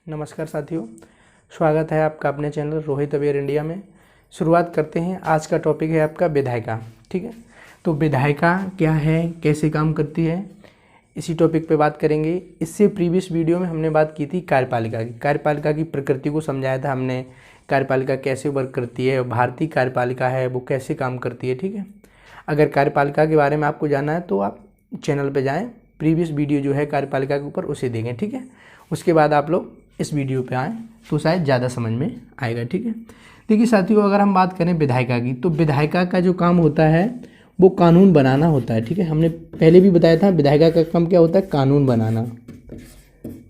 नमस्कार साथियों, स्वागत है आपका अपने चैनल रोहित अवेयर इंडिया में। शुरुआत करते हैं। आज का टॉपिक है आपका विधायिका। ठीक है, तो विधायिका क्या है, कैसे काम करती है, इसी टॉपिक पे बात करेंगे। इससे प्रीवियस वीडियो में हमने बात की थी कार्यपालिका की। कार्यपालिका की प्रकृति को समझाया था हमने, कार्यपालिका कैसे वर्क करती है, भारतीय कार्यपालिका है वो कैसे काम करती है। ठीक है, अगर कार्यपालिका के बारे में आपको जानना है तो आप चैनल पर जाएँ, प्रीवियस वीडियो जो है कार्यपालिका के ऊपर उसे देखें। ठीक है, उसके बाद आप लोग इस वीडियो पे आएँ तो शायद ज़्यादा समझ में आएगा। ठीक है, देखिए साथियों, अगर हम बात करें विधायिका की, तो विधायिका का जो काम होता है वो कानून बनाना होता है। ठीक है, हमने पहले भी बताया था विधायिका का काम क्या होता है, कानून बनाना।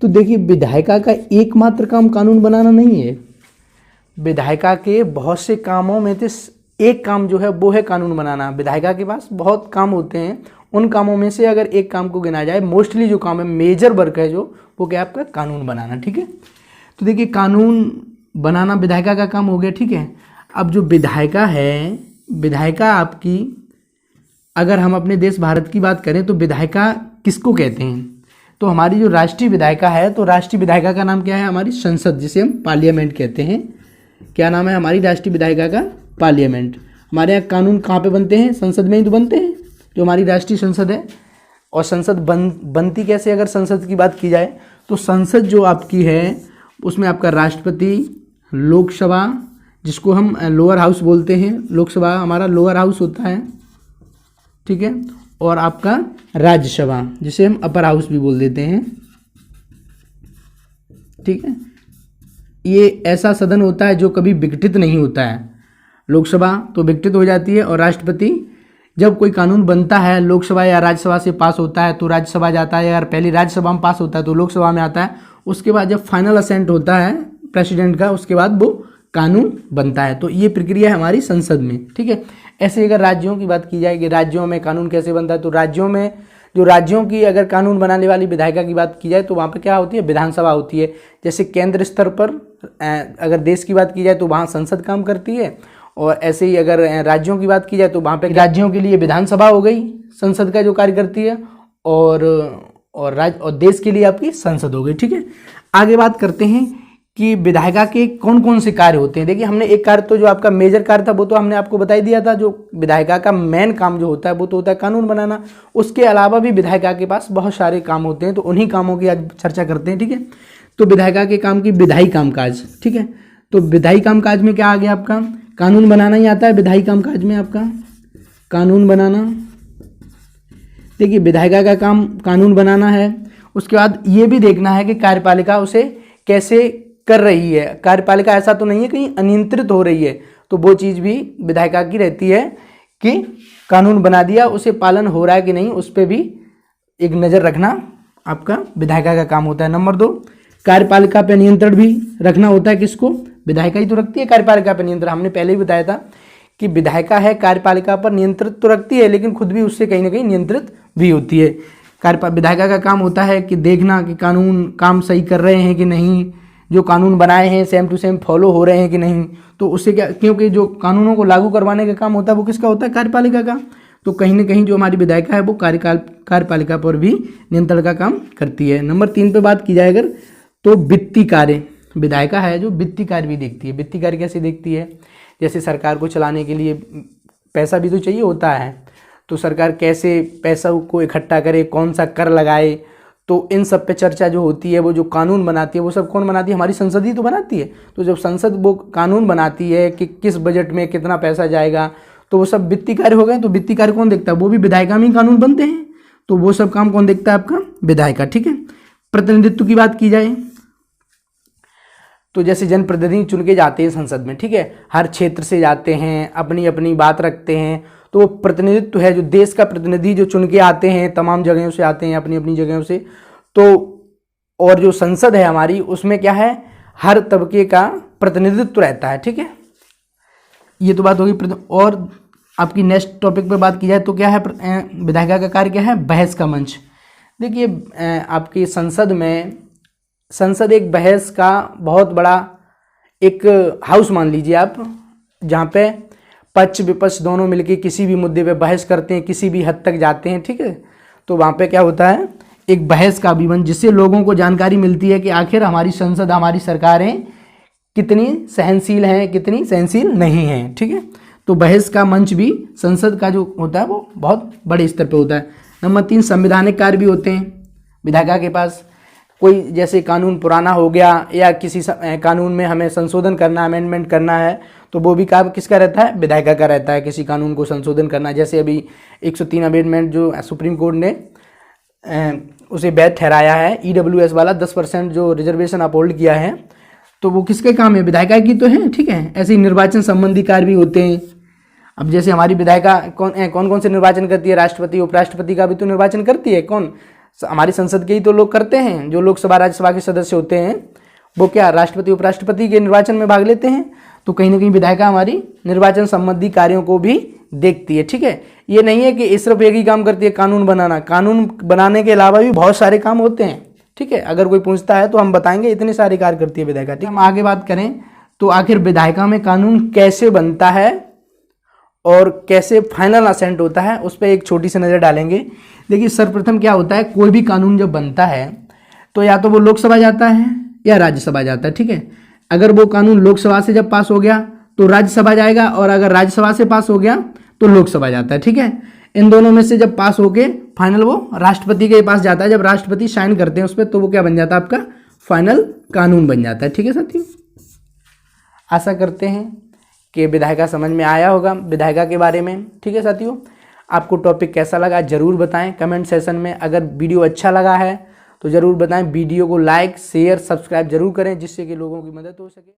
तो देखिए, विधायिका का एकमात्र काम कानून बनाना नहीं है। विधायिका के बहुत से कामों में से एक काम जो है वो है कानून बनाना। विधायिका के पास बहुत काम होते हैं, उन कामों में से अगर एक काम को गिना जाए, मोस्टली जो काम है, मेजर वर्क है जो, वो क्या आपका कानून बनाना। ठीक है, तो देखिए कानून बनाना विधायिका का काम हो गया। ठीक है, अब जो विधायिका है, विधायिका आपकी, अगर हम अपने देश भारत की बात करें तो विधायिका किसको कहते हैं, तो हमारी जो राष्ट्रीय विधायिका है, तो राष्ट्रीय विधायिका का नाम क्या है, हमारी संसद, जिसे हम पार्लियामेंट कहते हैं। क्या नाम है हमारी राष्ट्रीय विधायिका का, पार्लियामेंट। हमारे यहाँ कानून कहाँ पे बनते हैं, संसद में ही तो बनते हैं, जो हमारी राष्ट्रीय संसद है। और संसद बनती कैसे, अगर संसद की बात की जाए तो संसद जो आपकी है उसमें आपका राष्ट्रपति, लोकसभा जिसको हम लोअर हाउस बोलते हैं, लोकसभा हमारा लोअर हाउस होता है। ठीक है, और आपका राज्यसभा जिसे हम अपर हाउस भी बोल देते हैं। ठीक है, ये ऐसा सदन होता है जो कभी विघटित नहीं होता है। लोकसभा तो विघटित हो जाती है, और राष्ट्रपति, जब कोई कानून बनता है लोकसभा या राज्यसभा से पास होता है तो राज्यसभा जाता है, अगर पहले राज्यसभा में पास होता है तो लोकसभा में आता है। उसके बाद जब फाइनल असेंट होता है प्रेसिडेंट का, उसके बाद वो कानून बनता है। तो ये प्रक्रिया है हमारी संसद में। ठीक है, ऐसे अगर राज्यों की बात की जाए कि राज्यों में कानून कैसे बनता है, तो राज्यों में जो राज्यों की अगर कानून बनाने वाली विधायिका की बात की जाए तो वहाँ पर क्या होती है, विधानसभा होती है। जैसे केंद्र स्तर पर अगर देश की बात की जाए तो वहाँ संसद काम करती है, और ऐसे ही अगर राज्यों की बात की जाए तो वहाँ पे राज्यों के लिए विधानसभा हो गई, संसद का जो कार्य करती है, और देश के लिए आपकी संसद हो गई। ठीक है, आगे बात करते हैं कि विधायिका के कौन कौन से कार्य होते हैं। देखिए, हमने एक कार्य तो जो आपका मेजर कार्य था वो तो हमने आपको बता ही दिया था। जो विधायिका का मेन काम जो होता है वो तो होता है कानून बनाना। उसके अलावा भी विधायिका के पास बहुत सारे काम होते हैं, तो उन्हीं कामों की आज चर्चा करते हैं। ठीक है, तो विधायिका के काम की विधायी कामकाज। ठीक है, तो विधायी कामकाज में क्या आ गया आपका, कानून बनाना ही आता है विधायी कामकाज में आपका, कानून बनाना। देखिए, विधायिका का काम कानून बनाना है। उसके बाद ये भी देखना है कि कार्यपालिका उसे कैसे कर रही है। कार्यपालिका ऐसा तो नहीं है कहीं अनियंत्रित हो रही है, तो वो चीज़ भी विधायिका की रहती है कि कानून बना दिया, उसे पालन हो रहा है कि नहीं, उस पर भी एक नज़र रखना आपका विधायिका का काम होता है। नंबर 2, कार्यपालिका पे नियंत्रण भी रखना होता है। किसको, विधायिका ही तो रखती है कार्यपालिका पर नियंत्रण। हमने पहले ही बताया था कि विधायिका है कार्यपालिका पर नियंत्रित तो रखती है, लेकिन खुद भी उससे कहीं ना कहीं नियंत्रित भी होती है। विधायिका का काम होता है कि देखना कि कानून काम सही कर रहे हैं कि नहीं, जो कानून बनाए हैं सेम टू सेम फॉलो हो रहे हैं कि नहीं। तो उससे क्या, क्योंकि जो कानूनों को लागू करवाने का काम होता है वो किसका होता है, कार्यपालिका का। तो कहीं ना कहीं जो हमारी विधायिका है वो कार्यपालिका पर भी नियंत्रण का काम करती है। नंबर 3 पे बात की जाए अगर, तो वित्तीय कार्य। विधायिका है जो वित्तीय कार्य भी देखती है। वित्तीय कार्य कैसे देखती है, जैसे सरकार को चलाने के लिए पैसा भी तो चाहिए होता है, तो सरकार कैसे पैसा को इकट्ठा करे, कौन सा कर लगाए, तो इन सब पे चर्चा जो होती है। वो जो कानून बनाती है वो सब कौन बनाती है, हमारी संसद ही तो बनाती है। तो जब संसद वो कानून बनाती है कि किस बजट में कितना पैसा जाएगा, तो वो सब वित्तीय कार्य हो गए। तो वित्तीय कार्य कौन देखता है, वो भी विधायिका में ही कानून बनते हैं, तो वो सब काम कौन देखता है, आपका विधायिका। ठीक है, प्रतिनिधित्व की बात की जाए तो जैसे जनप्रतिनिधि चुन के जाते हैं संसद में। ठीक है, हर क्षेत्र से जाते हैं, अपनी अपनी बात रखते हैं, तो वो प्रतिनिधित्व है, जो देश का प्रतिनिधि जो चुन के आते हैं, तमाम जगहों से आते हैं, अपनी अपनी जगहों से। तो और जो संसद है हमारी, उसमें क्या है, हर तबके का प्रतिनिधित्व रहता है। ठीक है, ये तो बात होगी। और आपकी नेक्स्ट टॉपिक पे बात की जाए तो क्या है, विधायिका का कार्य क्या है, बहस का मंच। देखिए, आपकी संसद एक बहस का बहुत बड़ा एक हाउस मान लीजिए आप, जहाँ पे पक्ष विपक्ष दोनों मिलकर किसी भी मुद्दे पे बहस करते हैं, किसी भी हद तक जाते हैं। ठीक है, तो वहाँ पे क्या होता है, एक बहस का भी बन, जिससे लोगों को जानकारी मिलती है कि आखिर हमारी संसद, हमारी सरकारें कितनी सहनशील हैं, कितनी सहनशील नहीं हैं। ठीक है, तो बहस का मंच भी संसद का जो होता है वो बहुत बड़े स्तर पे होता है। नंबर 3, संवैधानिक कार्य भी होते हैं विधायिका के पास। कोई जैसे कानून पुराना हो गया या किसी कानून में हमें संशोधन करना, अमेंडमेंट करना है, तो वो भी काम किसका रहता है? विधायिका का रहता है। किसी कानून को संशोधन करना, जैसे अभी 103 अमेंडमेंट जो सुप्रीम कोर्ट ने उसे वैध ठहराया है, EWS वाला 10% जो रिजर्वेशन अपहोल्ड किया है, तो वो किसके काम है? विधायिका की तो है। ठीक है, ऐसे ही निर्वाचन संबंधी कार्य भी होते हैं। अब जैसे हमारी विधायिका कौन कौन से निर्वाचन करती है? राष्ट्रपति, उपराष्ट्रपति का भी तो निर्वाचन करती है। कौन? हमारी संसद के ही तो लोग करते हैं। जो लोकसभा राज्यसभा के सदस्य होते हैं वो क्या राष्ट्रपति उपराष्ट्रपति के निर्वाचन में भाग लेते हैं। तो कहीं ना कहीं विधायिका हमारी निर्वाचन संबंधी कार्यों को भी देखती है। ठीक है, ये नहीं है कि सिर्फ एक ही काम करती है कानून बनाना। कानून बनाने के अलावा भी बहुत सारे काम होते हैं। ठीक है, अगर कोई पूछता है तो हम बताएंगे इतने सारे कार्य करती है विधायिका। ठीक है, हम आगे बात करें तो आखिर विधायिका में कानून कैसे बनता है और कैसे फाइनल असेंट होता है, उस पर एक छोटी सी नज़र डालेंगे। देखिए, सर्वप्रथम क्या होता है, कोई भी कानून जब बनता है तो या तो वो लोकसभा जाता है या राज्यसभा जाता है। ठीक है, अगर वो कानून लोकसभा से जब पास हो गया तो राज्यसभा जाएगा, और अगर राज्यसभा से पास हो गया तो लोकसभा जाता है। ठीक है, इन दोनों में से जब पास होके फाइनल वो राष्ट्रपति के पास जाता है। जब राष्ट्रपति साइन करते हैं उस पर, तो वो क्या बन जाता है? आपका फाइनल कानून बन जाता है। ठीक है साथियों, आशा करते हैं कि विधायिका समझ में आया होगा विधायिका के बारे में। ठीक है साथियों, आपको टॉपिक कैसा लगा जरूर बताएं कमेंट सेशन में। अगर वीडियो अच्छा लगा है तो ज़रूर बताएं। वीडियो को लाइक, शेयर, सब्सक्राइब जरूर करें, जिससे कि लोगों की मदद हो सके।